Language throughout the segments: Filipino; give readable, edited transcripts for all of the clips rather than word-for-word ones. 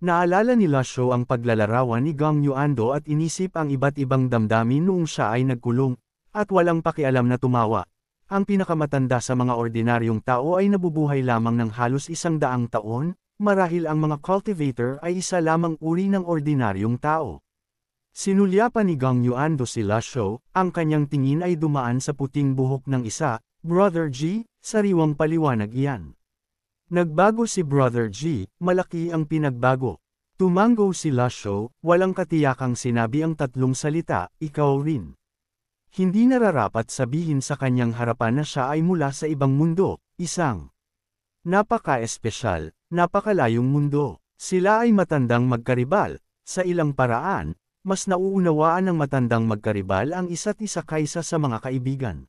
Naalala ni Lasho ang paglalarawan ni Gang Yuando at inisip ang iba't ibang damdamin noong siya ay nagkulong, at walang pakialam na tumawa. Ang pinakamatanda sa mga ordinaryong tao ay nabubuhay lamang ng halos 100 taon, marahil ang mga cultivator ay isa lamang uri ng ordinaryong tao. Sinulyapan ni Gang Yuando si Lasho, ang kanyang tingin ay dumaan sa puting buhok ng isa, Brother G, sariwang paliwanag iyan. Nagbago si Brother G, malaki ang pinagbago. Tumango si Lasho, walang katiyakang sinabi ang tatlong salita, ikaw rin. Hindi nararapat sabihin sa kanyang harapan na siya ay mula sa ibang mundo, isang napaka-espesyal, napakalayong mundo. Sila ay matandang magkaribal, sa ilang paraan, mas nauunawaan ng matandang magkaribal ang isa't isa kaysa sa mga kaibigan.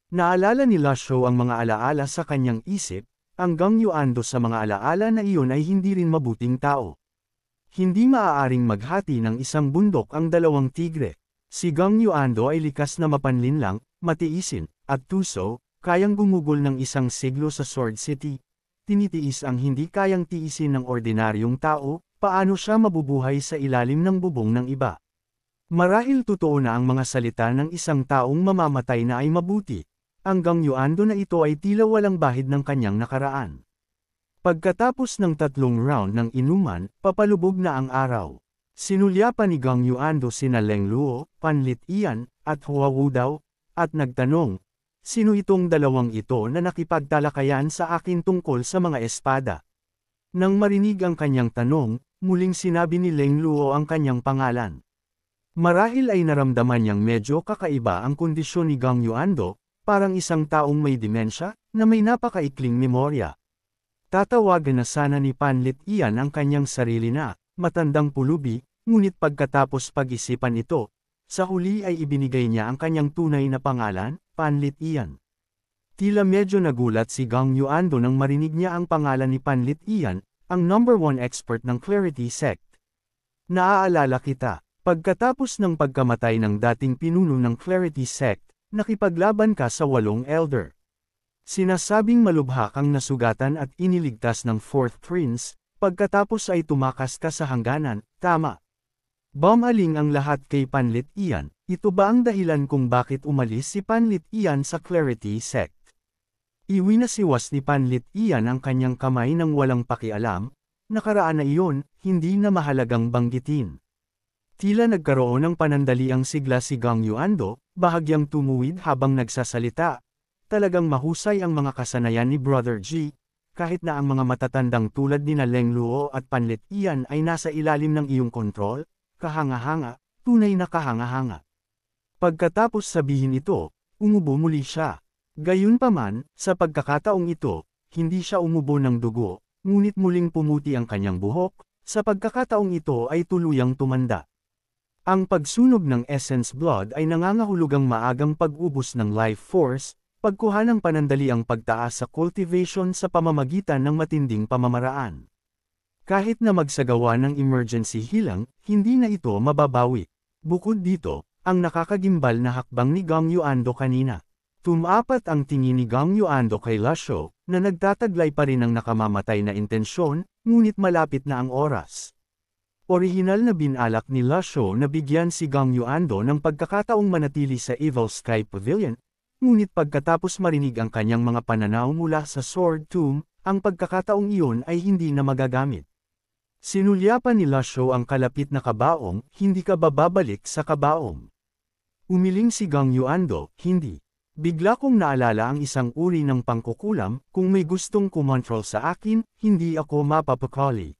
Naalala ni Lasho ang mga alaala sa kanyang isip, ang Gang Yuando sa mga alaala na iyon ay hindi rin mabuting tao. Hindi maaaring maghati ng isang bundok ang dalawang tigre. Si Gang Yuando ay likas na mapanlinlang, matiisin, at tuso, kayang gumugol ng isang siglo sa Sword City. Tinitiis ang hindi kayang tiisin ng ordinaryong tao, paano siya mabubuhay sa ilalim ng bubong ng iba. Marahil totoo na ang mga salita ng isang taong mamamatay na ay mabuti. Ang Gang Yuando na ito ay tila walang bahid ng kanyang nakaraan. Pagkatapos ng 3 round ng inuman, papalubog na ang araw. Sinulyapan ni Gang Yuando sina Leng Luo, Panlit Ian, at Hua Wudao, at nagtanong, sino itong dalawang ito na nakipagtalakayan sa akin tungkol sa mga espada? Nang marinig ang kanyang tanong, muling sinabi ni Leng Luo ang kanyang pangalan. Marahil ay naramdaman niyang medyo kakaiba ang kondisyon ni Gang Yuando, parang isang taong may dimensya, na may napakaikling memorya. Tatawagan na sana ni Panlit Ian ang kanyang sarili na, matandang pulubi, ngunit pagkatapos pag-isipan ito, sa huli ay ibinigay niya ang kanyang tunay na pangalan, Panlit Ian. Tila medyo nagulat si Gang Yuando nang marinig niya ang pangalan ni Panlit Ian, ang #1 expert ng Clarity Sect. Naaalala kita, pagkatapos ng pagkamatay ng dating pinuno ng Clarity Sect, nakipaglaban ka sa 8 elder. Sinasabing malubha kang nasugatan at iniligtas ng 4th Prince, pagkatapos ay tumakas ka sa hangganan, tama. Bumaling ang lahat kay Panlit Ian, ito ba ang dahilan kung bakit umalis si Panlit Ian sa Clarity Sect? Iwinasiwas ni Panlit Ian ang kanyang kamay nang walang pakialam, nakaraan na iyon, hindi na mahalagang banggitin. Tila nagkaroon ng panandaliang sigla si Gang Yuando, bahagyang tumuwid habang nagsasalita. Talagang mahusay ang mga kasanayan ni Brother G, kahit na ang mga matatandang tulad ni Leng Luo at Panlit Ian ay nasa ilalim ng iyong kontrol, kahanga-hanga, tunay na kahanga-hanga. Pagkatapos sabihin ito, umubo muli siya. Gayunpaman, sa pagkakataong ito, hindi siya umubo ng dugo, ngunit muling pumuti ang kanyang buhok, sa pagkakataong ito ay tuluyang tumanda. Ang pagsunog ng Essence Blood ay nangangahulugang maagang pag-ubos ng life force, pagkuha ng panandaliang pagtaas sa cultivation sa pamamagitan ng matinding pamamaraan. Kahit na magsagawa ng emergency healing, hindi na ito mababawi. Bukod dito, ang nakakagimbal na hakbang ni Gang Yuando kanina. Tumapat ang tingin ni Gang Yuando kay Lasho, na nagtataglay pa rin ng nakamamatay na intensyon, ngunit malapit na ang oras. Orihinal na binalak ni Lasho na bigyan si Gang Yuando ng pagkakataong manatili sa Evil Sky Pavilion, ngunit pagkatapos marinig ang kanyang mga pananaw mula sa Sword Tomb, ang pagkakataong iyon ay hindi na magagamit. Sinulyapan ni Lasho ang kalapit na kabaong, hindi ka bababalik sa kabaong. Umiling si Gang Yuando, hindi. Bigla kong naalala ang isang uri ng pangkukulam, kung may gustong kumontrol sa akin, hindi ako mapapakali.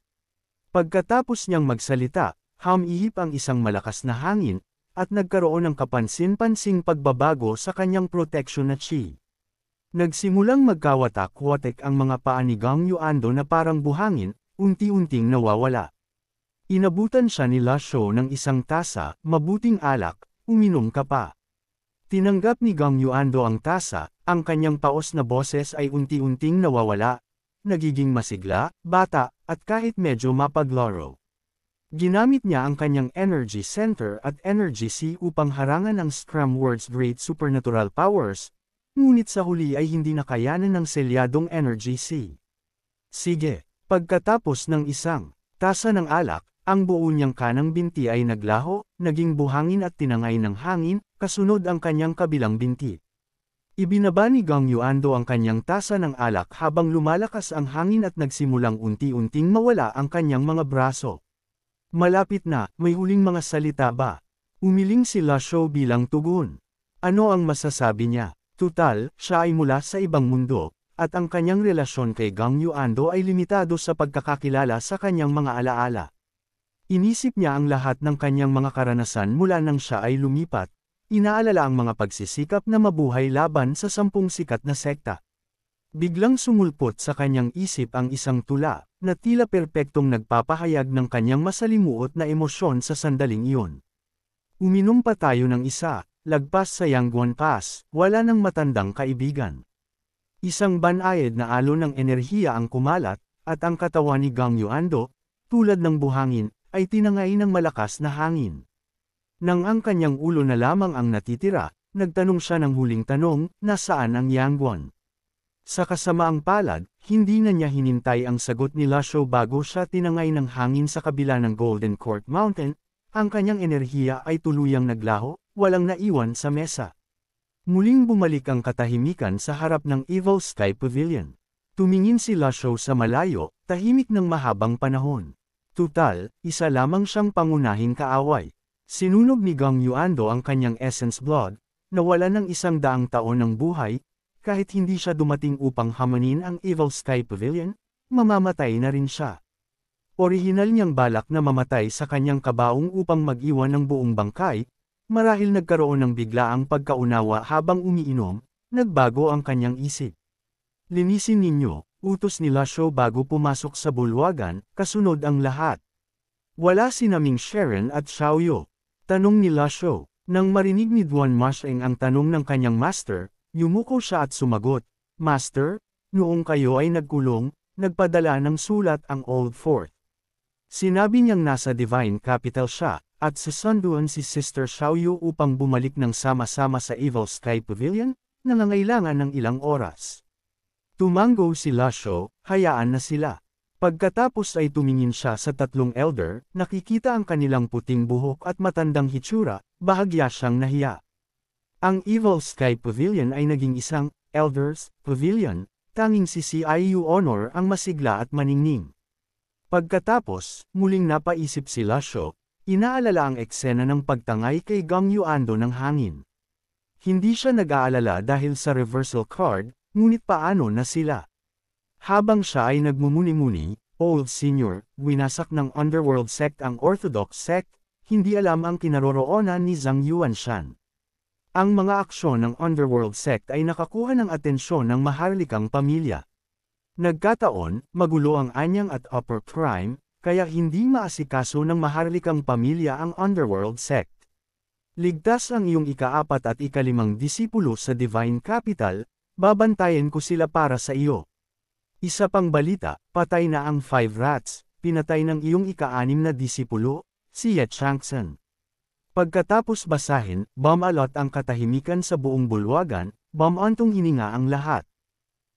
Pagkatapos niyang magsalita, humihip ang isang malakas na hangin, at nagkaroon ng kapansin-pansing pagbabago sa kanyang protection na chi. Nagsimulang magkawatak-watak ang mga paa ni Gang Yuando na parang buhangin, unti-unting nawawala. Inabutan siya ni Lasho ng isang tasa, mabuting alak, uminom ka pa. Tinanggap ni Gang Yuando ang tasa, ang kanyang paos na boses ay unti-unting nawawala, nagiging masigla, bata, at kahit medyo mapaglaro. Ginamit niya ang kanyang Energy Center at Energy C upang harangan ang Scrum-World's great supernatural powers, ngunit sa huli ay hindi nakayanan ng selyadong Energy C. Sige, pagkatapos ng isang Tasa ng alak, ang buo niyang kanang binti ay naglaho, naging buhangin at tinangay ng hangin, kasunod ang kanyang kabilang binti. Ibinaba ni Gang Yuando ang kanyang tasa ng alak habang lumalakas ang hangin at nagsimulang unti-unting mawala ang kanyang mga braso. Malapit na, may huling mga salita ba? Umiling si Lasho bilang tugon. Ano ang masasabi niya? Tutal, siya ay mula sa ibang mundo, at ang kanyang relasyon kay Gang Yuando ay limitado sa pagkakakilala sa kanyang mga alaala. Inisip niya ang lahat ng kanyang mga karanasan mula nang siya ay lumipat. Inaalala ang mga pagsisikap na mabuhay laban sa 10 sikat na sekta. Biglang sumulpot sa kanyang isip ang isang tula, na tila perpektong nagpapahayag ng kanyang masalimuot na emosyon sa sandaling iyon. Uminom pa tayo ng isa, lagpas sa Yangguan Pass, wala nang matandang kaibigan. Isang banayad na alon ng enerhiya ang kumalat, at ang katawan ni Gang Yuando, tulad ng buhangin, ay tinangay ng malakas na hangin. Nang ang kanyang ulo na lamang ang natitira, nagtanong siya ng huling tanong, nasaan ang Yangguan? Sa kasamaang palad, hindi na niya hinintay ang sagot ni Lasho bago siya tinangay ng hangin sa kabila ng Golden Court Mountain, ang kanyang enerhiya ay tuluyang naglaho, walang naiwan sa mesa. Muling bumalik ang katahimikan sa harap ng Evil Sky Pavilion. Tumingin si Lasho sa malayo, tahimik ng mahabang panahon. Tutal, isa lamang siyang pangunahing kaaway. Sinunog ni Gang Yuando ang kanyang essence blood, nawala ng 100 taon ng buhay, kahit hindi siya dumating upang hamanin ang Evil Sky Pavilion, mamamatay na rin siya. Orihinal niyang balak na mamatay sa kanyang kabaong upang mag-iwan ng buong bangkay, marahil nagkaroon ng biglaang pagkaunawa habang umiinom, nagbago ang kanyang isip. Linisin ninyo, utos ni Lasho bago pumasok sa bulwagan, kasunod ang lahat. Wala si Naming Sharon at Xiaoyu. Tanong ni Lasho. Nang marinig ni Duan Masheng ang tanong ng kanyang master, yumuko siya at sumagot, Master, noong kayo ay nagkulong, nagpadala ng sulat ang Old Fourth. Sinabi niyang nasa Divine Capital siya, at susunduan si Sister Xiaoyu upang bumalik ng sama-sama sa Evil Sky Pavilion, nangangailangan ng ilang oras. Tumango si Lasho, hayaan na sila. Pagkatapos ay tumingin siya sa 3 elder, nakikita ang kanilang puting buhok at matandang hitsura, bahagya siyang nahiya. Ang Evil Sky Pavilion ay naging isang Elders Pavilion, tanging si CIU Honor ang masigla at maningning. Pagkatapos, muling napaisip si Lasho, inaalala ang eksena ng pagtangay kay Gang Yuando ng hangin. Hindi siya nag-aalala dahil sa reversal card, ngunit paano na sila? Habang siya ay nagmumuni-muni, Old Senior, winasak ng Underworld Sect ang Orthodox Sect, hindi alam ang kinaroroonan ni Zhang Yuanshan. Ang mga aksyon ng Underworld Sect ay nakakuha ng atensyon ng maharlikang pamilya. Nagkataon, magulo ang anyang at upper crime, kaya hindi maasikaso ng maharlikang pamilya ang Underworld Sect. Ligtas ang iyong ika-4 at ika-5 disipulo sa Divine Capital, babantayan ko sila para sa iyo. Isa pang balita, patay na ang 5 rats, pinatay ng iyong ika-6 na disipulo, si Ye Changsen. Pagkatapos basahin, bumalot ang katahimikan sa buong bulwagan, bumantong hininga ang lahat.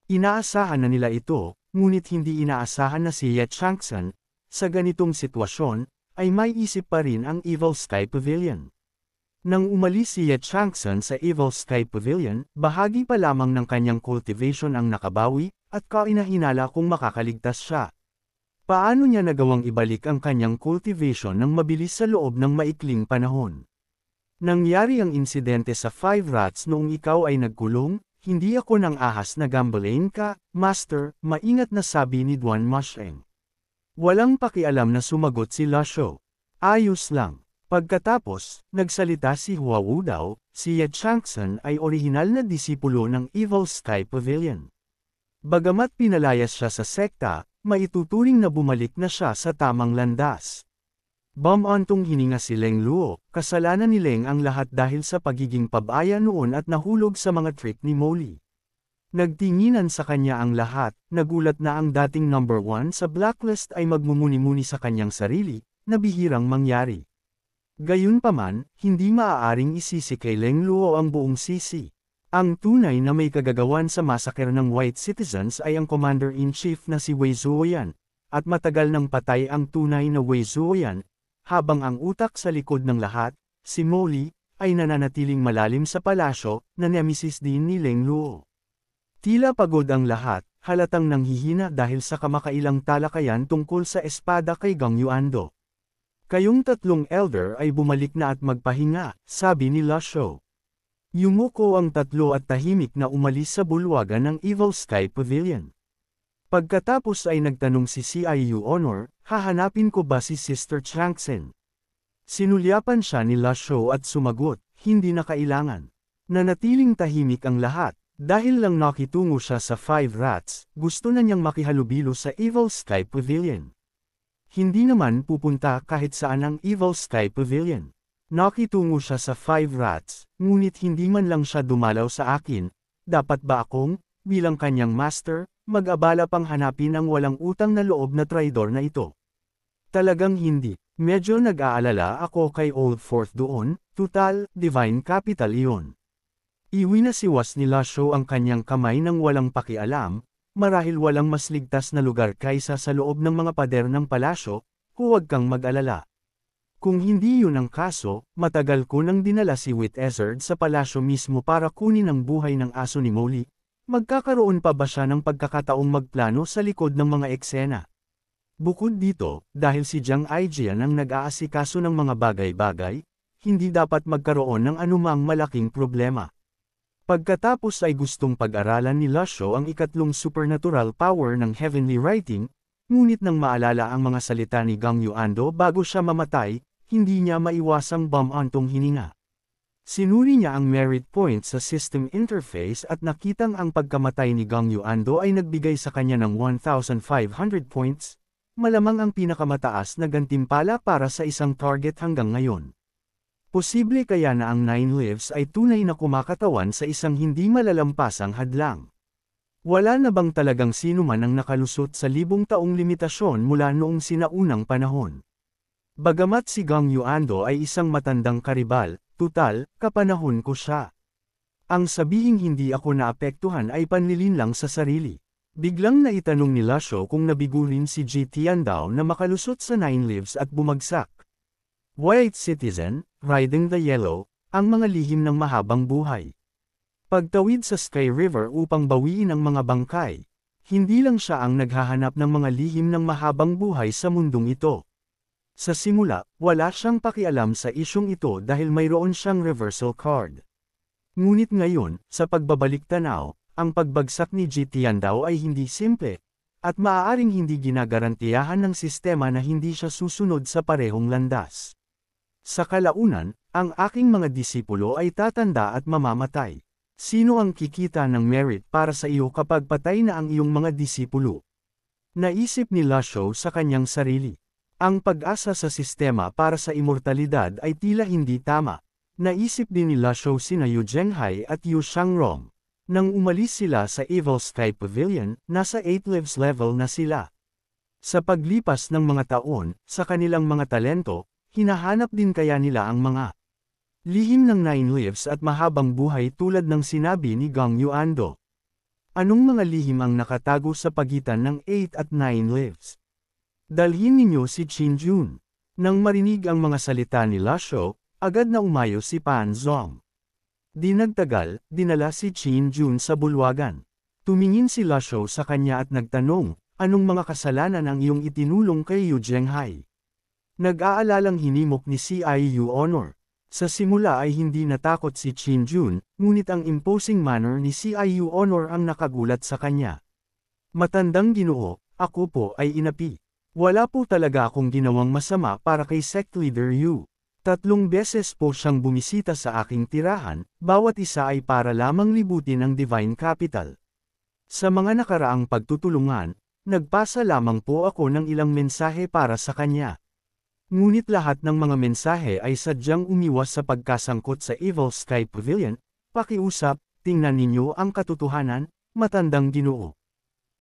Inaasahan na nila ito, ngunit hindi inaasahan na si Ye Changsen, sa ganitong sitwasyon, ay may isip pa rin ang Evil Sky Pavilion. Nang umalis si Ye Changsen sa Evil Sky Pavilion, bahagi pa lamang ng kanyang cultivation ang nakabawi, at kainahinala kung makakaligtas siya. Paano niya nagawang ibalik ang kanyang cultivation ng mabilis sa loob ng maikling panahon? Nangyari ang insidente sa 5 rats noong ikaw ay nagkulong, hindi ako nang ahas na gambalain ka, Master, maingat na sabi ni Duan Masheng. Walang pakialam na sumagot si Lasho. Ayos lang. Pagkatapos, nagsalita si Hua Wudao, si Ye Changsen ay orihinal na disipulo ng Evil Sky Pavilion. Bagamat pinalayas siya sa sekta, maituturing na bumalik na siya sa tamang landas. Bumantong hininga si Leng Luo, kasalanan ni Leng ang lahat dahil sa pagiging pabaya noon at nahulog sa mga trick ni Molly. Nagtinginan sa kanya ang lahat, nagulat na ang dating number 1 sa blacklist ay magmumuni-muni sa kanyang sarili, na bihirang mangyari. Gayunpaman, hindi maaaring isisi kay Leng Luo ang buong sisi. Ang tunay na may kagagawan sa massacre ng white citizens ay ang Commander-in-Chief na si Wei Zuoyan, at matagal nang patay ang tunay na Wei Zuoyan, habang ang utak sa likod ng lahat, si Molly, ay nananatiling malalim sa palasyo, na nemesis din ni Leng Luo. Tila pagod ang lahat, halatang nanghihina dahil sa kamakailang talakayan tungkol sa espada kay Gang Yuando. Kayong tatlong elder ay bumalik na at magpahinga, sabi ni La Shou. Yumuko ang tatlo at tahimik na umalis sa bulwagan ng Evil Sky Pavilion. Pagkatapos ay nagtanong si CIU Honor, hahanapin ko ba si Sister Changsen? Sinulyapan siya ni La Shou at sumagot, hindi na kailangan. Nanatiling tahimik ang lahat. Dahil lang nakitungo siya sa Five Rats, gusto na niyang makihalubilo sa Evil Sky Pavilion. Hindi naman pupunta kahit saan ang Evil Sky Pavilion. Nakitungo siya sa Five Rats, ngunit hindi man lang siya dumalaw sa akin. Dapat ba akong, bilang kanyang master, mag-abala pang hanapin ang walang utang na loob na traidor na ito? Talagang hindi. Medyo nag-aalala ako kay Old Fourth doon, tutal, Divine Capital iyon. Iwinasiwas ni La Shou ang kanyang kamay nang walang pakialam, marahil walang mas ligtas na lugar kaysa sa loob ng mga pader ng palasyo, huwag kang mag-alala. Kung hindi yun ang kaso, matagal ko nang dinala si Wit Ezard sa palasyo mismo para kunin ang buhay ng aso ni Molly, magkakaroon pa ba siya ng pagkakataong magplano sa likod ng mga eksena? Bukod dito, dahil si Jiang Aijian ang nag-aasikaso ng mga bagay-bagay, hindi dapat magkaroon ng anumang malaking problema. Pagkatapos ay gustong pag-aralan ni La Shou ang ikatlong supernatural power ng heavenly writing, ngunit nang maalala ang mga salita ni Gang Yuando bago siya mamatay, hindi niya maiwasang bumantong hininga. Sinuri niya ang merit point sa system interface at nakitang ang pagkamatay ni Gang Yuando ay nagbigay sa kanya ng 1,500 points, malamang ang pinakamataas na gantimpala para sa isang target hanggang ngayon. Posible kaya na ang 9 lives ay tunay na kumakatawan sa isang hindi malalampasang hadlang. Wala na bang talagang sino man ang nakalusot sa libong taong limitasyon mula noong sinaunang panahon? Bagamat si Gang Yuando ay isang matandang karibal, tutal, kapanahon ko siya. Ang sabihing hindi ako naapektuhan ay panlilin lang sa sarili. Biglang naitanong ni La Shou kung nabigurin si Ji Tiandao na makalusot sa 9 lives at bumagsak. White Citizen, Riding the Yellow, ang mga lihim ng mahabang buhay. Pagtawid sa Sky River upang bawiin ang mga bangkay, hindi lang siya ang naghahanap ng mga lihim ng mahabang buhay sa mundong ito. Sa simula, wala siyang pakialam sa isyong ito dahil mayroon siyang reversal card. Ngunit ngayon, sa pagbabalik tanaw, ang pagbagsak ni Ji Tiandao ay hindi simple, at maaaring hindi ginagarantiyahan ng sistema na hindi siya susunod sa parehong landas. Sa kalaunan, ang aking mga disipulo ay tatanda at mamamatay. Sino ang kikita ng merit para sa iyo kapag patay na ang iyong mga disipulo? Naisip ni La Shou sa kanyang sarili. Ang pag-asa sa sistema para sa immortalidad ay tila hindi tama. Naisip din ni La Shou sina Yu Zhenghai at Yu Shangrong. Nang umalis sila sa Evil Sky Pavilion, nasa 8 lives level na sila. Sa paglipas ng mga taon, sa kanilang mga talento, hinahanap din kaya nila ang mga lihim ng 9 lives at mahabang buhay tulad ng sinabi ni Gang Yuando. Anong mga lihim ang nakatago sa pagitan ng 8 at 9 lives? Dalhin ninyo si Qin Jun. Nang marinig ang mga salita ni La Shou, agad na umayo si Pan Zong. Di nagtagal, dinala si Qin Jun sa bulwagan. Tumingin si La Shou sa kanya at nagtanong, anong mga kasalanan ang iyong itinulong kay Yu Zhenghai? Nag-aalalang hinimok ni CIU Honor. Sa simula ay hindi natakot si Qin Jun, ngunit ang imposing manner ni CIU Honor ang nakagulat sa kanya. Matandang Ginoo, ako po ay inapi. Wala po talaga akong ginawang masama para kay Sect Leader Yu. 3 beses po siyang bumisita sa aking tirahan, bawat isa ay para lamang libutin ang Divine Capital. Sa mga nakaraang pagtutulungan, nagpasa lamang po ako ng ilang mensahe para sa kanya. Ngunit lahat ng mga mensahe ay sadyang umiwas sa pagkasangkot sa Evil Sky Pavilion. Pakiusap, tingnan ninyo ang katotohanan, matandang Ginoo.